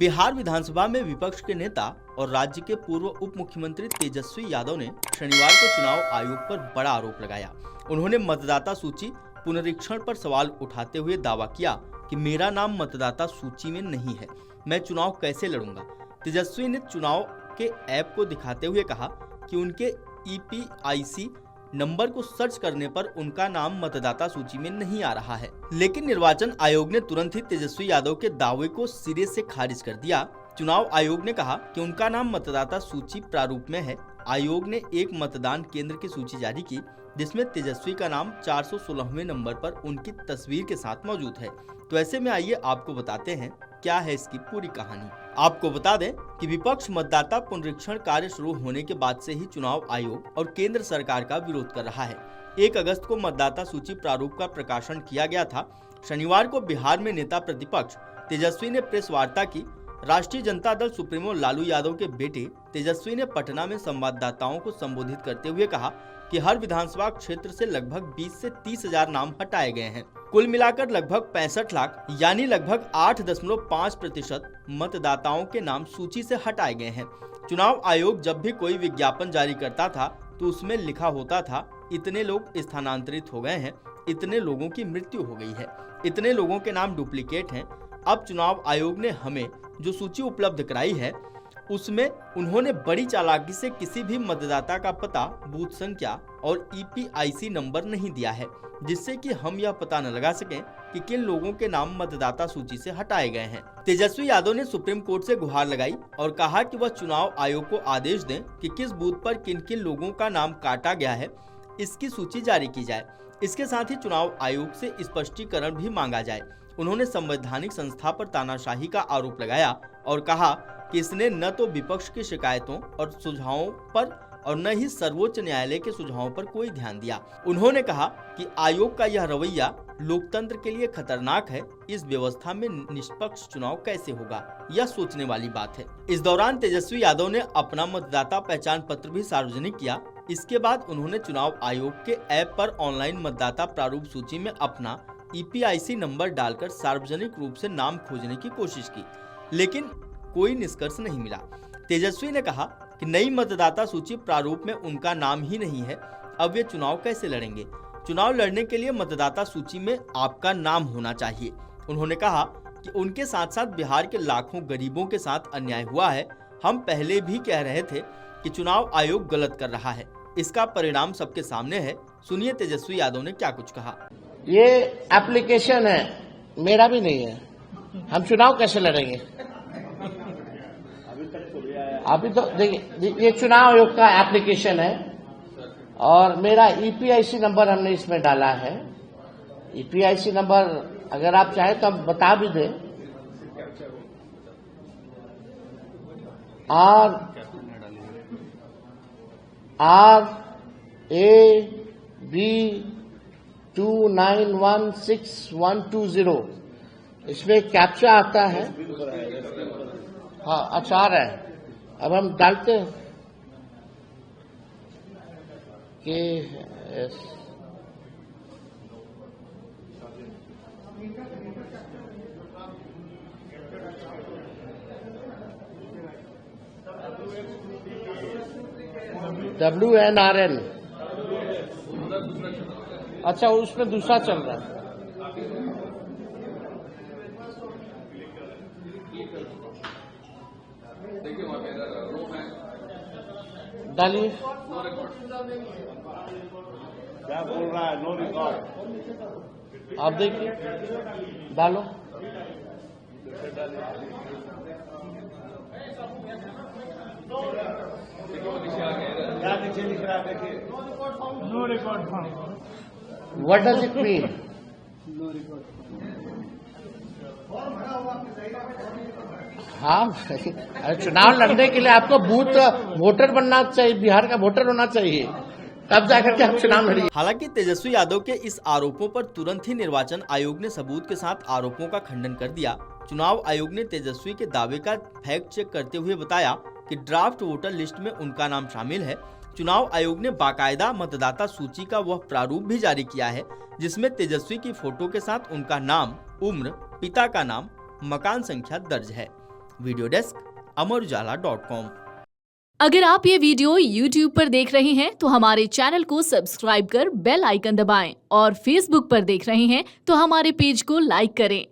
बिहार विधानसभा में विपक्ष के नेता और राज्य के पूर्व उप मुख्यमंत्री तेजस्वी यादव ने शनिवार को चुनाव आयोग पर बड़ा आरोप लगाया। उन्होंने मतदाता सूची पुनरीक्षण पर सवाल उठाते हुए दावा किया कि मेरा नाम मतदाता सूची में नहीं है, मैं चुनाव कैसे लड़ूंगा। तेजस्वी ने चुनाव के ऐप को दिखाते हुए कहा कि उनके EPIC नंबर को सर्च करने पर उनका नाम मतदाता सूची में नहीं आ रहा है, लेकिन निर्वाचन आयोग ने तुरंत ही तेजस्वी यादव के दावे को सिरे से खारिज कर दिया। चुनाव आयोग ने कहा कि उनका नाम मतदाता सूची प्रारूप में है। आयोग ने एक मतदान केंद्र की सूची जारी की जिसमें तेजस्वी का नाम 416वें नंबर पर उनकी तस्वीर के साथ मौजूद है। तो ऐसे में आइए आपको बताते हैं क्या है इसकी पूरी कहानी। आपको बता दें कि विपक्ष मतदाता पुनरीक्षण कार्य शुरू होने के बाद से ही चुनाव आयोग और केंद्र सरकार का विरोध कर रहा है। 1 अगस्त को मतदाता सूची प्रारूप का प्रकाशन किया गया था। शनिवार को बिहार में नेता प्रतिपक्ष तेजस्वी ने प्रेस वार्ता की। राष्ट्रीय जनता दल सुप्रीमो लालू यादव के बेटे तेजस्वी ने पटना में संवाददाताओं को संबोधित करते हुए कहा कि हर विधानसभा क्षेत्र से लगभग 20 से 30 हजार नाम हटाए गए हैं। कुल मिलाकर लगभग 65 लाख यानी लगभग 8.5% मतदाताओं के नाम सूची से हटाए गए हैं। चुनाव आयोग जब भी कोई विज्ञापन जारी करता था तो उसमें लिखा होता था इतने लोग स्थानांतरित हो गए हैं, इतने लोगों की मृत्यु हो गई है, इतने लोगों के नाम डुप्लीकेट हैं। अब चुनाव आयोग ने हमें जो सूची उपलब्ध कराई है उसमें उन्होंने बड़ी चालाकी से किसी भी मतदाता का पता, बूथ संख्या और EPIC नंबर नहीं दिया है, जिससे कि हम यह पता न लगा सकें कि किन लोगों के नाम मतदाता सूची से हटाए गए हैं। तेजस्वी यादव ने सुप्रीम कोर्ट से गुहार लगाई और कहा कि वह चुनाव आयोग को आदेश दें कि किस बूथ पर किन किन लोगों का नाम काटा गया है, इसकी सूची जारी की जाए। इसके साथ ही चुनाव आयोग से स्पष्टीकरण भी मांगा जाए। उन्होंने संवैधानिक संस्था पर तानाशाही का आरोप लगाया और कहा कि इसने न तो विपक्ष की शिकायतों और सुझावों पर और न ही सर्वोच्च न्यायालय के सुझावों पर कोई ध्यान दिया। उन्होंने कहा कि आयोग का यह रवैया लोकतंत्र के लिए खतरनाक है। इस व्यवस्था में निष्पक्ष चुनाव कैसे होगा, यह सोचने वाली बात है। इस दौरान तेजस्वी यादव ने अपना मतदाता पहचान पत्र भी सार्वजनिक किया। इसके बाद उन्होंने चुनाव आयोग के ऐप पर ऑनलाइन मतदाता प्रारूप सूची में अपना EPIC नंबर डालकर सार्वजनिक रूप से नाम खोजने की कोशिश की, लेकिन कोई निष्कर्ष नहीं मिला। तेजस्वी ने कहा कि नई मतदाता सूची प्रारूप में उनका नाम ही नहीं है, अब वे चुनाव कैसे लड़ेंगे। चुनाव लड़ने के लिए मतदाता सूची में आपका नाम होना चाहिए। उन्होंने कहा कि उनके साथ साथ बिहार के लाखों गरीबों के साथ अन्याय हुआ है। हम पहले भी कह रहे थे कि चुनाव आयोग गलत कर रहा है, इसका परिणाम सबके सामने है। सुनिए तेजस्वी यादव ने क्या कुछ कहा। ये एप्लीकेशन है, मेरा भी नहीं है, हम चुनाव कैसे लड़ेंगे। अभी तो देखिए, ये चुनाव आयोग का एप्लीकेशन है और मेरा EPIC नंबर हमने इसमें डाला है। EPIC नंबर अगर आप चाहें तो हम बता भी दें। RAB 2916-120 इसमें कैप्चा आता है। हाँ, अच्छा आ रहा है। अब हम डालते हैं कि WNRN। अच्छा, उसमें दूसरा चल रहा है। डालिए। क्या बोल रहा है? No record. आप देखिए, डालो। क्या नीचे लिख रहा है? देखिए, no record. What does it mean? हाँ, चुनाव लड़ने के लिए आपको बूथ वोटर बनना चाहिए, बिहार का वोटर होना चाहिए, तब जाकर के आप चुनाव लड़िए। हालांकि तेजस्वी यादव के इस आरोपों पर तुरंत ही निर्वाचन आयोग ने सबूत के साथ आरोपों का खंडन कर दिया। चुनाव आयोग ने तेजस्वी के दावे का फैक्ट चेक करते हुए बताया कि ड्राफ्ट वोटर लिस्ट में उनका नाम शामिल है। चुनाव आयोग ने बाकायदा मतदाता सूची का वह प्रारूप भी जारी किया है जिसमें तेजस्वी की फोटो के साथ उनका नाम, उम्र, पिता का नाम, मकान संख्या दर्ज है। Video desk amarujala.com। अगर आप ये वीडियो YouTube पर देख रहे हैं तो हमारे चैनल को सब्सक्राइब कर बेल आइकन दबाएं और Facebook पर देख रहे हैं तो हमारे पेज को लाइक करें।